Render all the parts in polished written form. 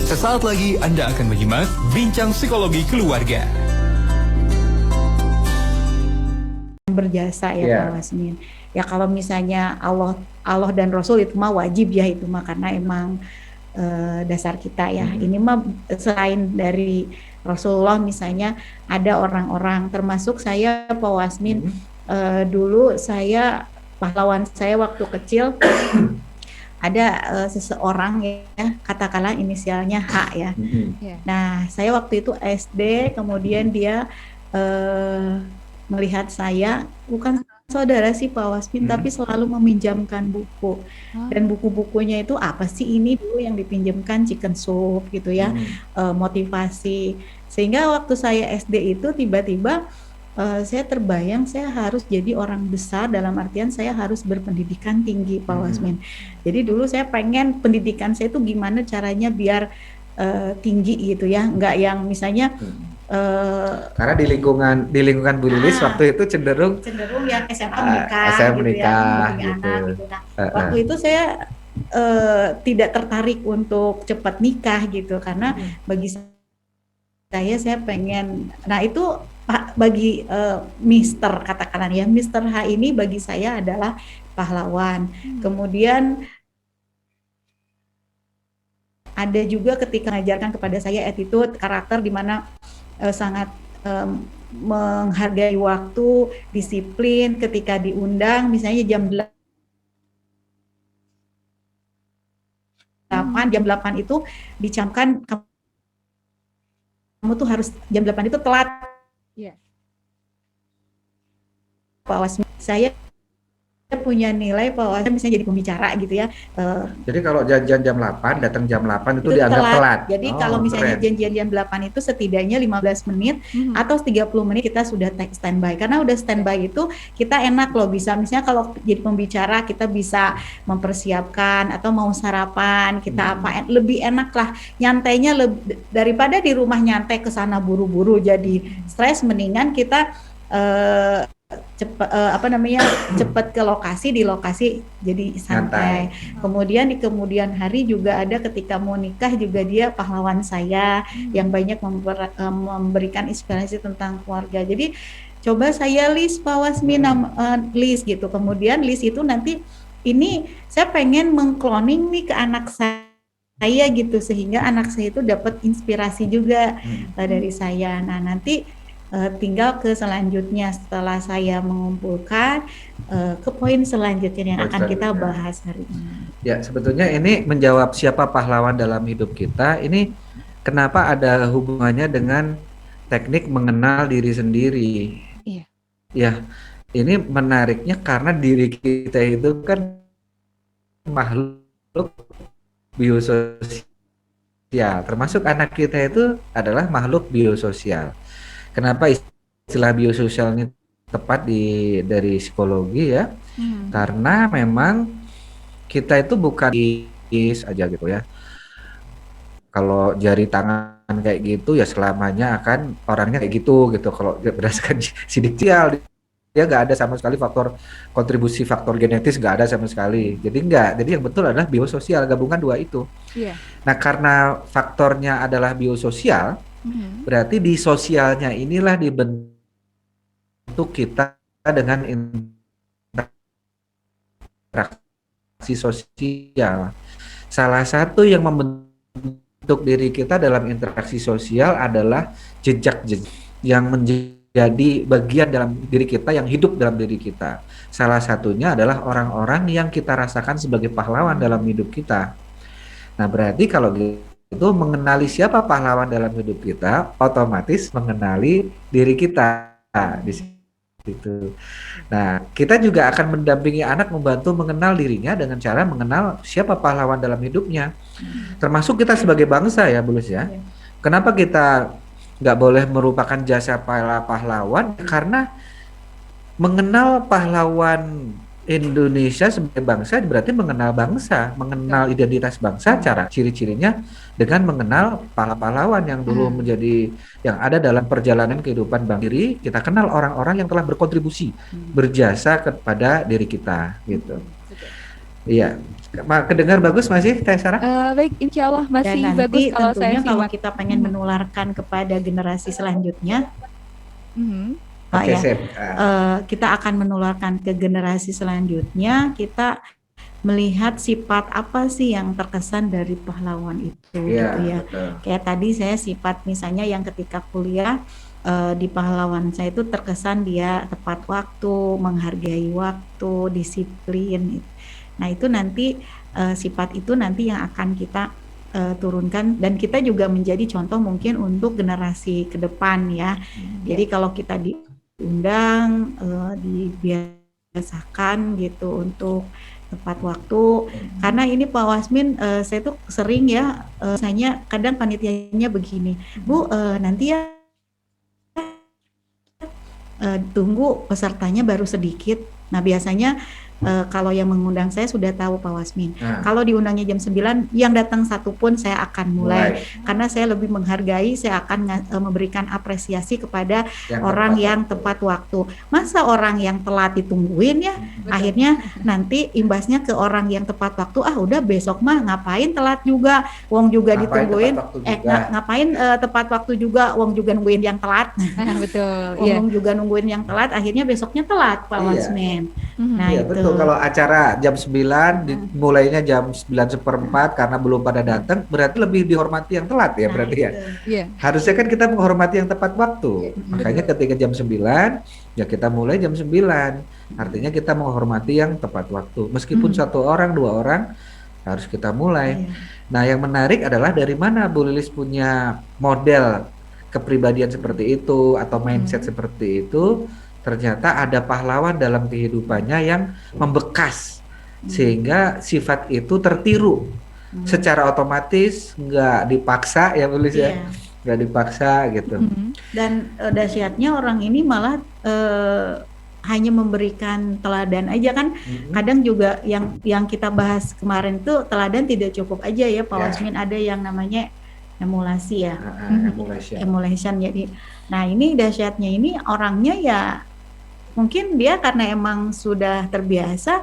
Sesaat lagi Anda akan menyimak Bincang Psikologi Keluarga. Berjasa ya Pak Wasmin. Ya kalau misalnya Allah dan Rasul itu mah wajib ya, itu mah karena emang dasar kita ya. Ini mah selain dari Rasulullah misalnya ada orang-orang termasuk saya Pak Wasmin. Dulu saya pahlawan saya waktu kecil ada seseorang ya, katakanlah inisialnya H ya. Nah saya waktu itu SD, kemudian dia melihat saya, bukan saudara sih Pak Wasmin, tapi selalu meminjamkan buku. Dan buku-bukunya itu apa sih ini dulu yang dipinjamkan, chicken soup gitu ya, motivasi. Sehingga waktu saya SD itu tiba-tiba saya terbayang saya harus jadi orang besar, dalam artian saya harus berpendidikan tinggi Pak Wasmin. Jadi dulu saya pengen pendidikan saya itu gimana caranya biar tinggi gitu ya, nggak yang misalnya karena di lingkungan Bu Lilis waktu itu cenderung yang SMA menikah gitu menikah, ya, gitu. anak gitu. Nah, waktu itu saya tidak tertarik untuk cepat nikah gitu, karena bagi saya pengen, nah itu bagi Mister katakanlah ya, Mister H ini bagi saya adalah pahlawan. Kemudian ada juga ketika mengajarkan kepada saya attitude, karakter, di mana sangat menghargai waktu, disiplin, ketika diundang misalnya jam 8 itu dicamkan kamu tuh harus jam 8 itu telat. Pak Wasmi, saya punya nilai Pak Wasmi misalnya jadi pembicara gitu ya. Jadi kalau janjian jam 8, datang jam 8 itu dianggap telat. Jadi kalau misalnya janjian jam 8 itu setidaknya 15 menit atau 30 menit kita sudah standby. Karena udah standby itu kita enak loh, bisa misalnya kalau jadi pembicara kita bisa mempersiapkan atau mau sarapan, kita lebih enak lah, nyantainya daripada di rumah nyantai ke sana buru-buru jadi stres, mendingan kita cepat ke lokasi, di lokasi jadi santai. Kemudian di kemudian hari juga ada ketika mau nikah juga dia pahlawan saya yang banyak memberikan inspirasi tentang keluarga. Jadi coba saya list Pak Wasmi, list gitu. Kemudian list itu nanti ini saya pengen mengkloning nih ke anak saya gitu, sehingga anak saya itu dapat inspirasi juga dari saya. Nah nanti tinggal ke selanjutnya setelah saya mengumpulkan ke poin selanjutnya yang akan kita bahas hari ini. Ya, sebetulnya ini menjawab siapa pahlawan dalam hidup kita, ini kenapa ada hubungannya dengan teknik mengenal diri sendiri. Ya, ini menariknya karena diri kita itu kan makhluk biososial, termasuk anak kita itu adalah makhluk biososial. Kenapa istilah biososial ini tepat dari psikologi ya? Karena memang kita itu bukan aja gitu ya. Kalau jari tangan kayak gitu ya selamanya akan orangnya kayak gitu. Kalau berdasarkan sidik dia nggak ada sama sekali kontribusi faktor genetis, nggak ada sama sekali. Jadi yang betul adalah biososial, gabungan dua itu. Nah karena faktornya adalah biososial, berarti di sosialnya inilah dibentuk kita dengan interaksi sosial. Salah satu yang membentuk diri kita dalam interaksi sosial adalah jejak-jejak yang menjadi bagian dalam diri kita, yang hidup dalam diri kita. Salah satunya adalah orang-orang yang kita rasakan sebagai pahlawan dalam hidup kita. Nah berarti kalau itu mengenali siapa pahlawan dalam hidup kita, otomatis mengenali diri kita di situ. Nah, kita juga akan mendampingi anak, membantu mengenal dirinya dengan cara mengenal siapa pahlawan dalam hidupnya. Termasuk kita sebagai bangsa ya, Bu Lus ya. Kenapa kita nggak boleh merupakan jasa pahlawan? Karena mengenal pahlawan Indonesia sebagai bangsa berarti mengenal bangsa, mengenal identitas bangsa, cara ciri-cirinya dengan mengenal pahlawan yang dulu menjadi yang ada dalam perjalanan kehidupan bangsa diri. Kita kenal orang-orang yang telah berkontribusi, berjasa kepada diri kita gitu. Iya. Kedengar bagus masih Teh Sarah? Baik, insya Allah Dan masih nanti bagus kalau saya tentunya kalau simak. kita pengen menularkan kepada generasi selanjutnya, Mhm. Pak Oke, ya, sip. kita akan menularkan ke generasi selanjutnya. Kita melihat sifat apa sih yang terkesan dari pahlawan itu, Iya, gitu ya. betul. Kayak tadi saya sifat misalnya yang ketika kuliah di pahlawan saya itu terkesan dia tepat waktu, menghargai waktu, disiplin. Nah itu nanti sifat itu nanti yang akan kita turunkan, dan kita juga menjadi contoh mungkin untuk generasi ke depan ya. Jadi kalau kita diundang, dibiasakan gitu untuk tepat waktu, karena ini Pak Wasmin, saya tuh sering ya, misalnya kadang panitianya begini, Bu, nanti ya tunggu pesertanya baru sedikit. Nah biasanya kalau yang mengundang saya sudah tahu Pak Wasmin. Kalau diundangnya jam 9, yang datang satu pun saya akan mulai. Karena saya lebih menghargai, saya akan memberikan apresiasi kepada orang yang tepat waktu. Masa orang yang telat ditungguin ya, akhirnya nanti imbasnya ke orang yang tepat waktu, udah besok mah ngapain telat juga, wong juga ditungguin, ngapain tepat waktu juga, wong juga nungguin yang telat. Betul. Wong juga nungguin yang telat, akhirnya besoknya telat Pak Wasmin. Nah iya, itu. betul. Kalau acara jam 9 mulainya jam 9:15 karena belum pada datang, berarti lebih dihormati yang telat ya, berarti ya. Iya. Harusnya kan kita menghormati yang tepat waktu. Makanya ketika jam 9 ya kita mulai jam 9. Artinya kita menghormati yang tepat waktu. Meskipun satu orang, dua orang harus kita mulai. Nah, yang menarik adalah dari mana Bu Lilis punya model kepribadian seperti itu atau mindset seperti itu. Ternyata ada pahlawan dalam kehidupannya yang membekas sehingga sifat itu tertiru secara otomatis, nggak dipaksa ya, tulis ya, nggak dipaksa gitu. Dan dahsyatnya orang ini malah hanya memberikan teladan aja kan. Kadang juga yang kita bahas kemarin tuh teladan tidak cukup aja ya Pak Wasmin, ada yang namanya emulasi ya, emulation. Jadi, nah ini dahsyatnya ini orangnya ya mungkin dia karena emang sudah terbiasa,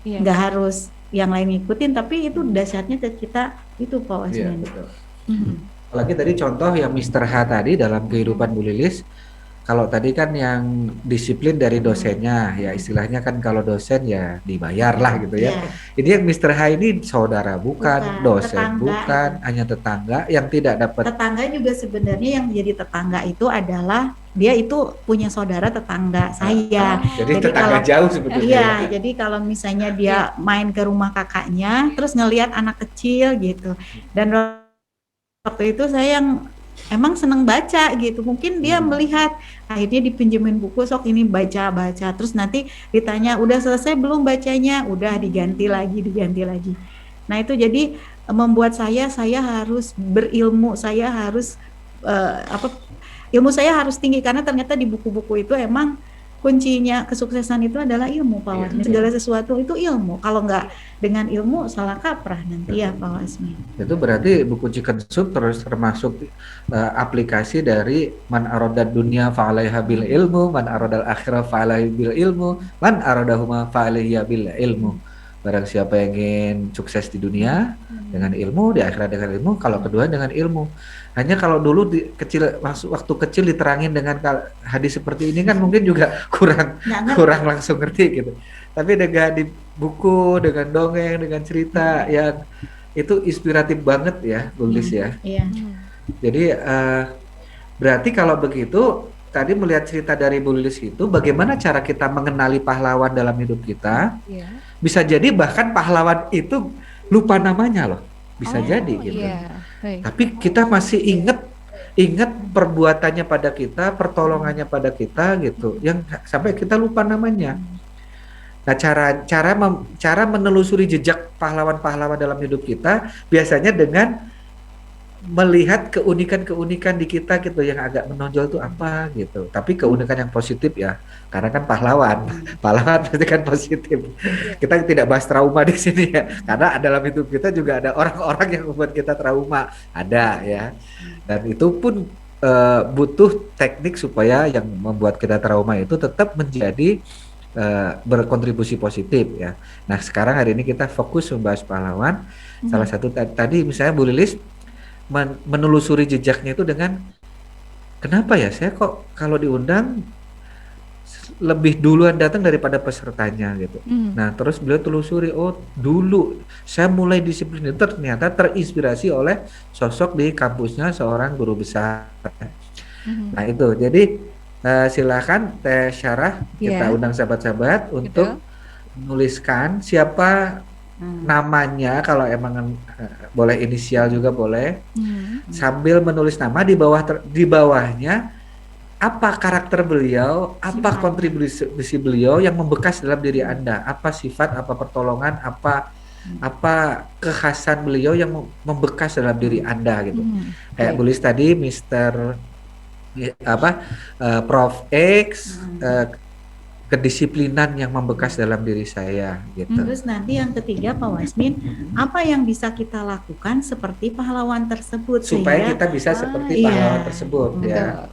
nggak harus yang lain ngikutin, tapi itu dahsyatnya ke kita itu Pak Wasmin. Apalagi tadi contoh yang Mr. H tadi dalam kehidupan Bu Lilis, kalau tadi kan yang disiplin dari dosennya, ya istilahnya kan kalau dosen ya dibayar lah gitu ya. Ini yang Mr. H ini saudara bukan, dosen tetangga, bukan, hanya tetangga yang tidak dapat. Tetangga juga sebenarnya yang jadi tetangga itu adalah dia itu punya saudara tetangga saya. Jadi tetangga kalau, jauh sebetulnya. Iya, jadi kalau misalnya dia main ke rumah kakaknya, terus ngelihat anak kecil gitu, dan waktu itu saya yang emang seneng baca gitu, mungkin dia melihat, akhirnya dipinjemin buku, sok ini baca, terus nanti ditanya udah selesai belum bacanya, udah diganti lagi. Nah itu jadi membuat saya harus berilmu, saya harus ilmu saya harus tinggi, karena ternyata di buku-buku itu emang kuncinya kesuksesan itu adalah ilmu Pak Wasmin. Segala sesuatu itu ilmu. Kalau nggak dengan ilmu salah kaprah nanti ya Pak Wasmin. Itu berarti buku Chicken Soup terus termasuk aplikasi dari man aradad dunya fa'alaiha bil ilmu, man aradal akhirah fa'alaiha bil ilmu, man aradahuma fa'alaiha bil ilmu. Barang siapa yang ingin sukses di dunia dengan ilmu, di akhirat dengan ilmu, kalau kedua dengan ilmu. Hanya kalau dulu waktu kecil diterangin dengan hadis seperti ini kan mungkin juga kurang langsung ngerti gitu. Tapi dengan di buku, dengan dongeng, dengan cerita yang itu inspiratif banget ya, tulis ya. Jadi berarti kalau begitu tadi melihat cerita dari Bu Lilis itu, bagaimana cara kita mengenali pahlawan dalam hidup kita? Bisa jadi bahkan pahlawan itu lupa namanya loh, bisa jadi gitu. Tapi kita masih ingat perbuatannya pada kita, pertolongannya pada kita gitu, yang sampai kita lupa namanya. Nah, cara menelusuri jejak pahlawan-pahlawan dalam hidup kita biasanya dengan melihat keunikan-keunikan di kita gitu, yang agak menonjol itu apa gitu. Tapi keunikan yang positif ya, karena kan pahlawan pasti kan positif. Kita tidak bahas trauma di sini ya, karena dalam hidup kita juga ada orang-orang yang membuat kita trauma, ada ya. Dan itu pun butuh teknik supaya yang membuat kita trauma itu tetap menjadi berkontribusi positif ya. Nah sekarang hari ini kita fokus membahas pahlawan. Salah satu tadi misalnya Bu Lilis menelusuri jejaknya itu dengan kenapa ya saya kok kalau diundang lebih duluan datang daripada pesertanya gitu. Nah terus beliau telusuri, oh dulu saya mulai disiplin itu ternyata terinspirasi oleh sosok di kampusnya seorang guru besar. Nah itu jadi silakan Teh Syarah kita undang sahabat-sahabat untuk menuliskan siapa namanya, kalau emang boleh inisial juga boleh, sambil menulis nama di bawahnya apa karakter beliau, apa kontribusi beliau yang membekas dalam diri Anda, apa sifat, apa pertolongan, apa kekhasan beliau yang membekas dalam diri Anda gitu. Kayak tulis tadi Prof X, kedisiplinan yang membekas dalam diri saya gitu. Terus nanti yang ketiga Pak Wasmin, apa yang bisa kita lakukan seperti pahlawan tersebut supaya kita bisa seperti pahlawan tersebut ya.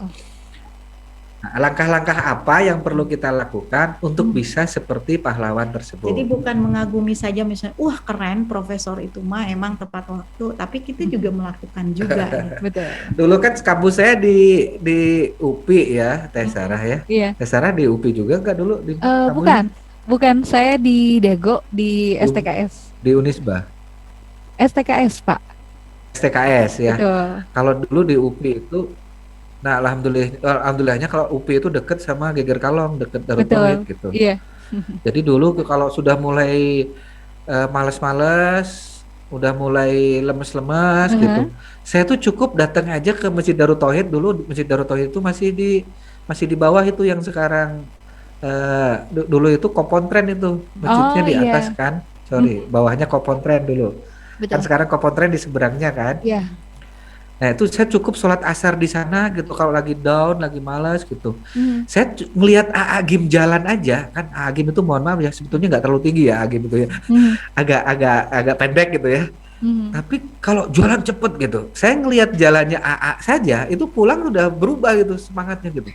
Nah, langkah-langkah apa yang perlu kita lakukan untuk bisa seperti pahlawan tersebut? Jadi bukan mengagumi saja misalnya, wah keren profesor itu mah emang tepat waktu, tapi kita juga melakukan juga. Ya. Betul. Dulu kan kampus saya di UPI ya, Teh Sarah ya. Iya. Teh Sarah di UPI juga nggak dulu? Bukan, saya di Dago di STKS. Di Unisba. STKS Pak. STKS ya. Betul. Kalau dulu di UPI itu, nah alhamdulillahnya kalau UPI itu deket sama Geger Kalong, deket Darut Tauhid gitu. Iya. Jadi dulu kalau sudah mulai males-males, udah mulai lemes-lemes gitu, saya tuh cukup datang aja ke Masjid Darut Tauhid dulu. Masjid Darut Tauhid itu masih di bawah itu yang sekarang dulu itu Kopontren itu masjidnya di atas kan, bawahnya Kopontren dulu. Betul. Kan sekarang Kopontren di seberangnya kan. Iya. Nah itu saya cukup sholat asar di sana gitu kalau lagi down, lagi malas gitu. Saya ngelihat AA Gim jalan aja kan, AA Gim itu mohon maaf ya sebetulnya nggak terlalu tinggi ya AA Gim itu ya, agak pendek gitu ya. Tapi kalau jualan cepet gitu, saya ngelihat jalannya AA saja itu pulang udah berubah gitu semangatnya gitu,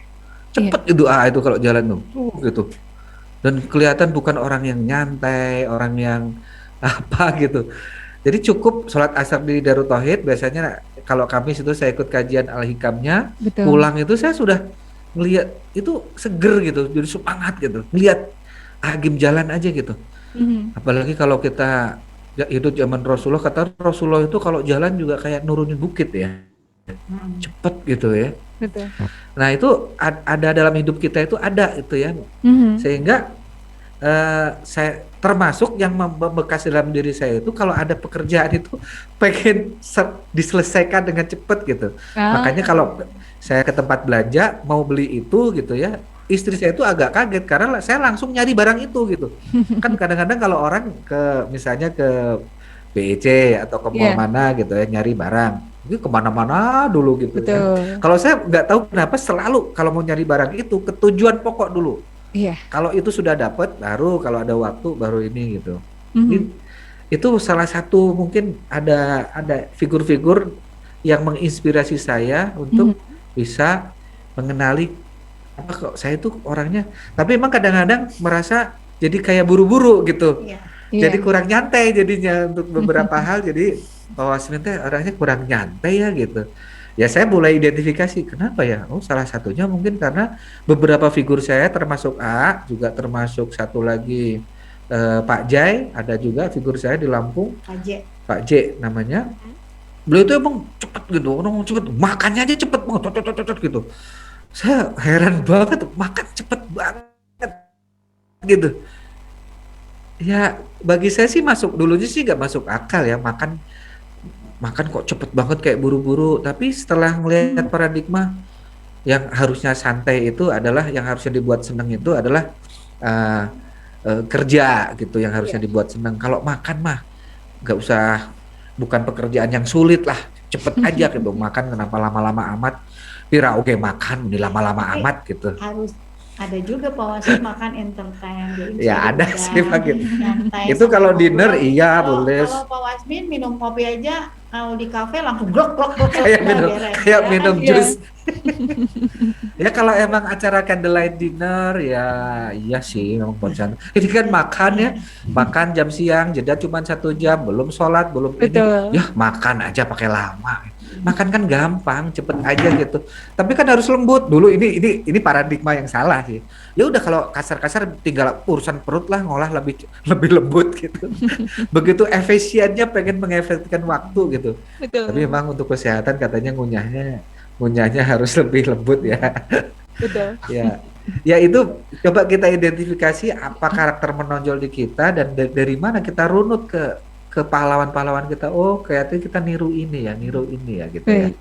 cepet itu AA itu kalau jalan tuh gitu. Dan kelihatan bukan orang yang nyantai, orang yang apa gitu. Jadi cukup sholat asar di Darut Tauhid biasanya. Kalau Kamis itu saya ikut kajian Al-Hikamnya, pulang itu saya sudah ngelihat itu seger gitu, jadi semangat gitu, ngelihat Agim jalan aja gitu. Apalagi kalau kita hidup zaman Rasulullah, kata Rasulullah itu kalau jalan juga kayak nurunin bukit ya, cepet gitu ya. Betul. Nah itu ada dalam hidup kita itu ada itu ya, sehingga saya termasuk yang membekas dalam diri saya itu kalau ada pekerjaan itu pengen diselesaikan dengan cepat gitu. Makanya kalau saya ke tempat belanja mau beli itu gitu ya, istri saya itu agak kaget karena saya langsung nyari barang itu gitu. Kan kadang-kadang kalau orang misalnya ke BEC atau ke mall mana gitu ya nyari barang, itu kemana-mana dulu gitu ya. Kalau saya nggak tahu kenapa selalu kalau mau nyari barang itu ke tujuan pokok dulu. Iya. Kalau itu sudah dapat, baru kalau ada waktu baru ini gitu. Itu salah satu mungkin ada figur-figur yang menginspirasi saya untuk bisa mengenali apa kok saya itu orangnya. Tapi emang kadang-kadang merasa jadi kayak buru-buru gitu. Jadi kurang nyantai jadinya untuk beberapa hal. Jadi Pak Wasmin teh orangnya kurang nyantai ya gitu. Ya saya mulai identifikasi kenapa ya, salah satunya mungkin karena beberapa figur saya termasuk A, juga termasuk satu lagi Pak Jai, ada juga figur saya di Lampung, Pak J namanya. Beliau itu emang cepet gitu, orang cepet, makannya aja cepet banget gitu. Saya heran banget, makan cepet banget gitu. Ya bagi saya sih dulunya sih nggak masuk akal ya, makan kok cepet banget kayak buru-buru, tapi setelah melihat paradigma yang harusnya santai itu adalah yang harusnya dibuat senang itu adalah kerja gitu yang harusnya dibuat senang. Kalau makan mah nggak usah, bukan pekerjaan yang sulit lah, cepet aja gitu. Makan kenapa lama-lama amat, pira oke makan ini lama-lama amat gitu. Harus ada juga Pak Wasmin makan entertain. Ya ada sih Pak. Itu kalau dinner iya boleh. Kalau Pak Wasmin minum kopi aja Kalau di kafe langsung glok glok glok kayak udah minum beres, kayak ya. minum Iya. jus. Ya kalau emang acara candlelight dinner ya iya sih memang bosan. Ini kan makan ya, makan jam siang, jeda cuma 1 jam, belum sholat, belum ini, Betul. ya makan aja pakai lama. Makan kan gampang, cepet aja gitu. Tapi kan harus lembut dulu. Ini paradigma yang salah sih. Ya udah kalau kasar-kasar tinggal urusan perut lah, ngolah lebih lebih lembut gitu. Begitu efisiennya pengen mengefektifkan waktu gitu. Betul. Tapi memang untuk kesehatan katanya ngunyahnya harus lebih lembut ya. Betul. Ya, ya itu coba kita identifikasi apa karakter menonjol di kita dan dari mana kita runut ke pahlawan-pahlawan kita. Oh, kayaknya kita niru ini ya gitu ya. Baik.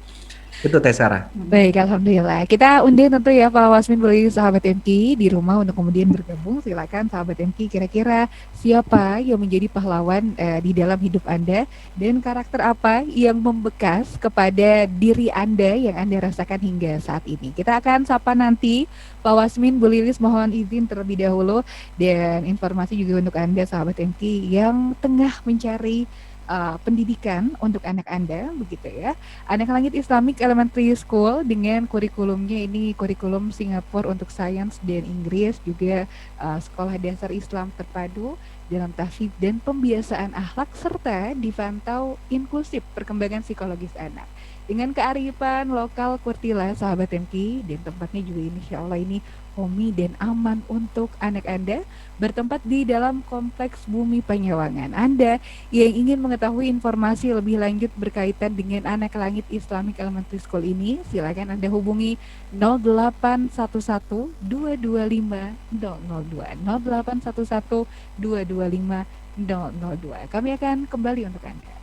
Itu Teh Sarah. Baik, alhamdulillah. Kita undang tentu ya Pak Wasmin beli sahabat MK di rumah untuk kemudian bergabung. Silakan sahabat MK, kira-kira siapa yang menjadi pahlawan di dalam hidup Anda dan karakter apa yang membekas kepada diri Anda yang Anda rasakan hingga saat ini. Kita akan sapa nanti Pak Wasmin, Bu Lilis, mohon izin terlebih dahulu dan informasi juga untuk Anda sahabat MK yang tengah mencari pendidikan untuk anak Anda, begitu ya. Anak Langit Islamic Elementary School dengan kurikulumnya ini kurikulum Singapura untuk sains dan Inggris, juga sekolah dasar Islam terpadu dalam tahfiz dan pembiasaan akhlak serta dipantau inklusif perkembangan psikologis anak. Dengan kearifan lokal Kurtila sahabat MK dan tempatnya juga insya Allah ini homey dan aman untuk anak Anda, bertempat di dalam kompleks Bumi Panyawangan. Anda yang ingin mengetahui informasi lebih lanjut berkaitan dengan Anak Langit Islamic Elementary School ini, silakan Anda hubungi 0811 225 002 0811 225 002. Kami akan kembali untuk Anda.